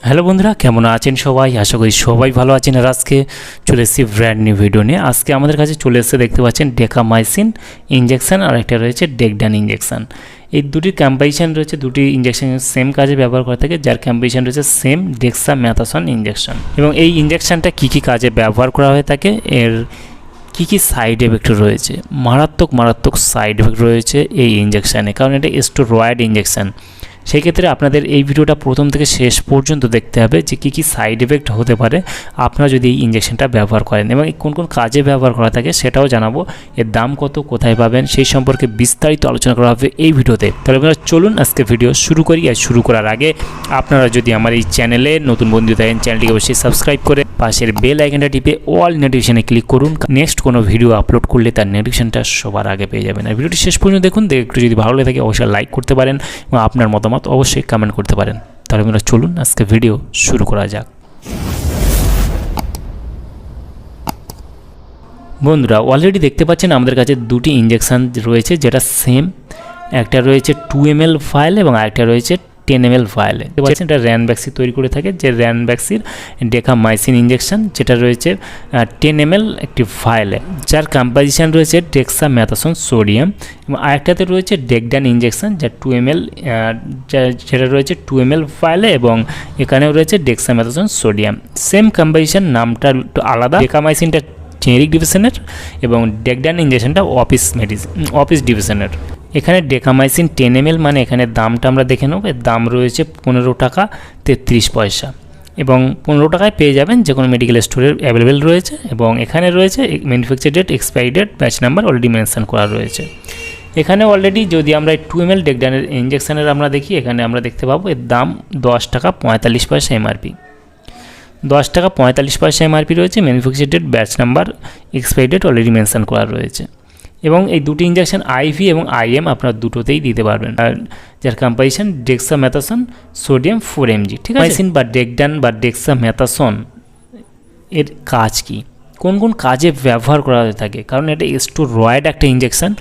Hello বন্ধুরা, কেমন আছেন সবাই? আশা করি সবাই ভালো আছেন। আর আজকে চলে এসেছি ব্র্যান্ড নিউ ভিডিও নিয়ে। আজকে আমাদের কাছে চলে এসেছে, দেখতে পাচ্ছেন, ডেকামাইসিন ইঞ্জেকশন আর একটা রয়েছে ডেকডান ইঞ্জেকশন। এই দুটি কম্বিনেশন রয়েছে, দুটি ইঞ্জেকশন সেম কাজে ব্যবহার করে থাকে, যার কম্বিনেশন রয়েছে সেম ডেক্সামেথাসন ইঞ্জেকশন। এবং এই ইঞ্জেকশনটা কী কী কাজে ব্যবহার করা হয়ে থাকে, এর কী কী সাইড এফেক্ট রয়েছে, মারাত্মক সাইড এফেক্ট রয়েছে এই ইঞ্জেকশানে, কারণ এটা স্টেরয়েড ইঞ্জেকশন। সেই ক্ষেত্রে আপনাদের এই ভিডিওটা প্রথম থেকে শেষ পর্যন্ত দেখতে হবে যে কী কী সাইড এফেক্ট হতে পারে আপনারা যদি এই ইঞ্জেকশনটা ব্যবহার করেন, এবং কোন কোন কাজে ব্যবহার করা থাকে সেটাও জানাবো। এর দাম কত, কোথায় পাবেন, সেই সম্পর্কে বিস্তারিত আলোচনা করা হবে এই ভিডিওতে। তাহলে আপনারা চলুন আজকে ভিডিও শুরু করি। আর শুরু করার আগে আপনারা যদি আমার এই চ্যানেলে নতুন বন্ধু থাকেন, চ্যানেলটিকে অবশ্যই সাবস্ক্রাইব করে পাশের বেল আইকনটা টিপে অল নোটিফিকেশনে ক্লিক করুন। নেক্সট কোনো ভিডিও আপলোড করলে তার নোটিফিকেশনটা সবার আগে পেয়ে যাবেন। আর ভিডিওটি শেষ পর্যন্ত দেখুন, একটু যদি ভালো লাগে থাকে অবশ্যই লাইক করতে পারেন এবং আপনার মতামত অবশ্যই কমেন্ট করতে পারেন। তাহলে আমরা চলুন আজকে ভিডিও শুরু করা যাক। বন্ধুরা, অলরেডি দেখতে পাচ্ছেন আমাদের কাছে দুটি ইঞ্জেকশন রয়েছে, যেটা সেম। একটা রয়েছে 2 ml ফাইল এবং আরেকটা রয়েছে 10 ml ফাইলে। দেখতে পাচ্ছেন এটা র্যানব্যাক্সি তৈরি করে থাকে, যে র্যানব্যাক্সির ডেকামাইসিন ইঞ্জেকশন, যেটা রয়েছে 10 ml একটি ফাইলে, যার কম্পোজিশন রয়েছে ডেক্সামেথাসন সোডিয়াম। এবং আরেকটাতে রয়েছে ডেকডান ইঞ্জেকশন, যা 2 ml, যেটা রয়েছে 2 ml ফাইলে, এবং এখানেও রয়েছে ডেক্সামেথাসন সোডিয়াম। সেম কম্পোজিশন, নামটা একটু আলাদা। ডেকামাইসিনটা জেনেরিক ডিভিশনের এবং ডেকডান ইঞ্জেকশনটা অফিস ডিভিশনের। এখানে ডেকামাইসিন 10 ml, মানে এখানে দামটা আমরা দেখে নেব। এর দাম রয়েছে 15 টাকা 33 পয়সা, এবং 15 টাকায় পেয়ে যাবেন, যে কোনো মেডিকেল স্টোরে অ্যাভেলেবেল রয়েছে। এবং এখানে রয়েছে manufacture date, expiry date, batch number already mention করা রয়েছে। এখানে অলরেডি যদি আমরা 2 ml ডেকডানের ইঞ্জেকশনের আমরা দেখি, এখানে আমরা দেখতে পাবো এর দাম 10 টাকা 45 পয়সা এমআরপি। 10 টাকা 45 পয়সা এমআরপি রয়েছে। Manufacture date, batch number, expiry date already mention করা রয়েছে। এবং এই দুটি ইঞ্জেকশন আইভি এবং আইএম আপনার দুটোতেই দিতে পারবেন, আর যার কম্পোজিশন ডেক্সামেথাসন সোডিয়াম 4 mg। ঠিক আছে, মাইসিন বা ডেকডান বা ডেক্সামেথাসন এর কাজ কি, কোন কোন কাজে ব্যবহার করা হয়ে থাকে, কারণ এটা স্টেরয়েড একটা ইঞ্জেকশন।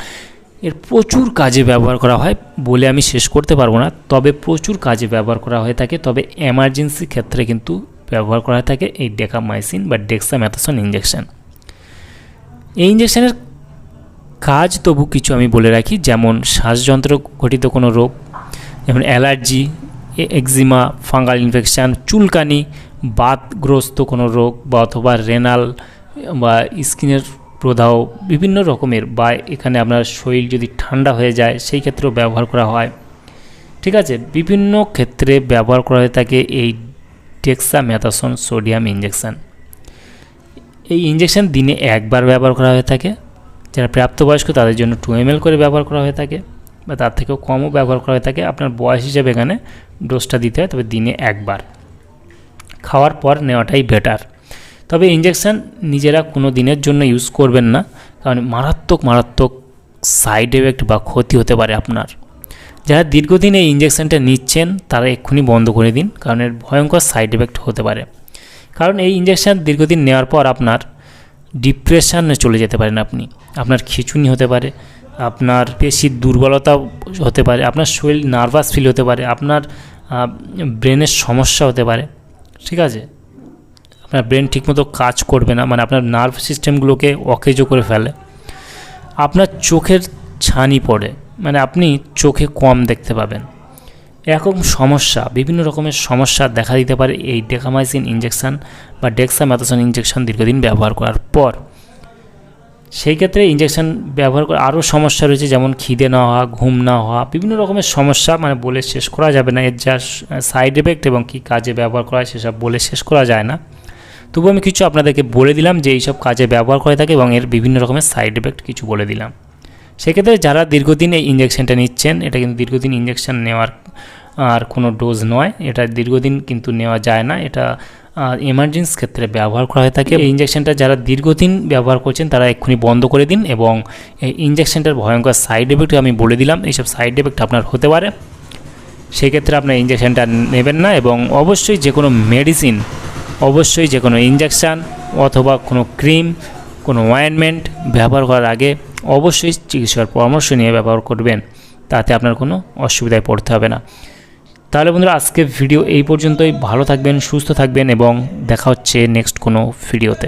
এর প্রচুর কাজে ব্যবহার করা হয় বলে আমি শেষ করতে পারবো না, তবে প্রচুর কাজে ব্যবহার করা হয়ে থাকে। তবে এমার্জেন্সি ক্ষেত্রে কিন্তু ব্যবহার করা হয়ে থাকে এই ডেকামাইসিন বা ডেক্সামেথাসন ইঞ্জেকশন। এই ইঞ্জেকশনের কাজ তবু কিছু আমি বলে রাখি, যেমন শ্বাসযন্ত্র ঘটিত কোনো রোগ, যেমন অ্যালার্জি, একজিমা, ফাঙ্গাল ইনফেকশান, চুলকানি, বাতগ্রস্ত কোনো রোগ, বা অথবা রেনাল বা স্কিনের প্রদাহ বিভিন্ন রকমের, বা এখানে আপনার শরীর যদি ঠান্ডা হয়ে যায় সেই ক্ষেত্রেও ব্যবহার করা হয়। ঠিক আছে, বিভিন্ন ক্ষেত্রে ব্যবহার করা হয়ে থাকে এই ডেক্সামেথাসন সোডিয়াম ইঞ্জেকশান। এই ইঞ্জেকশান দিনে একবার ব্যবহার করা হয়ে থাকে। যারা প্রাপ্তবয়স্ক তাদের জন্য 2 ml করে ব্যবহার করা হয়ে থাকে, বা তার থেকেও কমও ব্যবহার করা হয়ে থাকে। আপনার বয়স হিসেবে এখানে ডোজটা দিতে হয়, তবে দিনে একবার, খাওয়ার পর নেওয়াটাই বেটার। তবে ইঞ্জেকশান নিজেরা কোনো দিনের জন্য ইউজ করবেন না, কারণ মারাত্মক সাইড এফেক্ট বা ক্ষতি হতে পারে আপনার। যারা দীর্ঘদিন এই ইঞ্জেকশানটা নিচ্ছেন তারা এক্ষুনি বন্ধ করে দিন, কারণ এর ভয়ঙ্কর সাইড এফেক্ট হতে পারে। কারণ এই ইঞ্জেকশান দীর্ঘদিন নেওয়ার পর আপনার ডিপ্রেশনে চলে যেতে পারেন, আপনার খিঁচুনি হতে পারে, আপনার পেশির দুর্বলতা হতে পারে, আপনার শরীর নার্ভাস ফিল হতে পারে, আপনার ব্রেনের সমস্যা হতে পারে। ঠিক আছে, আপনার ব্রেন ঠিকমতো কাজ করবে না, মানে আপনার নার্ভ সিস্টেমগুলোকে অকেজো করে ফেলে। আপনার চোখের ছানি পড়ে, মানে আপনি চোখে কম দেখতে পাবেন। এরকম সমস্যা, বিভিন্ন রকমের সমস্যা দেখা দিতে পারে এই ডেকামাইসিন ইঞ্জেকশান বা ডেক্সামেথাসন ইঞ্জেকশন দীর্ঘদিন ব্যবহার করার পর। সেই ক্ষেত্রে ইঞ্জেকশান ব্যবহার করে আরও সমস্যা রয়েছে, যেমন খিদে না হওয়া, ঘুম না হওয়া, বিভিন্ন রকমের সমস্যা, মানে বলে শেষ করা যাবে না। এর যা সাইড এফেক্ট এবং কী কাজে ব্যবহার করা হয় সেসব বলে শেষ করা যায় না। তবু আমি কিছু আপনাদেরকে বলে দিলাম যে এইসব কাজে ব্যবহার করে থাকে, এবং এর বিভিন্ন রকমের সাইড এফেক্ট কিছু বলে দিলাম। সেক্ষেত্রে যারা দীর্ঘদিন এই ইঞ্জেকশানটা নিচ্ছেন, এটা কিন্তু দীর্ঘদিন ইঞ্জেকশান নেওয়ার আর কোনো ডোজ নয়, এটা দীর্ঘদিন কিন্তু নেওয়া যায় না, এটা এমার্জেন্সি ক্ষেত্রে ব্যবহার করা হয়ে থাকে। এই ইঞ্জেকশনটা যারা দীর্ঘদিন ব্যবহার করছেন তারা এক্ষুনি বন্ধ করে দিন, এবং এই ইঞ্জেকশনটার ভয়ঙ্কর সাইড এফেক্ট আমি বলে দিলাম, এইসব সাইড এফেক্ট আপনার হতে পারে। সেই ক্ষেত্রে আপনার ইঞ্জেকশনটা নেবেন না, এবং অবশ্যই যে কোনো মেডিসিন, অবশ্যই যে কোনো ইঞ্জেকশান অথবা কোনো ক্রিম, কোনো অয়েনমেন্ট ব্যবহার করার আগে অবশ্যই চিকিৎসার পরামর্শ নিয়ে ব্যবহার করবেন, তাতে আপনার কোনো অসুবিধায় পড়তে হবে না। তাহলে বন্ধুরা আজকে ভিডিও এই পর্যন্তই। ভালো থাকবেন, সুস্থ থাকবেন এবং দেখা হচ্ছে নেক্সট কোনো ভিডিওতে।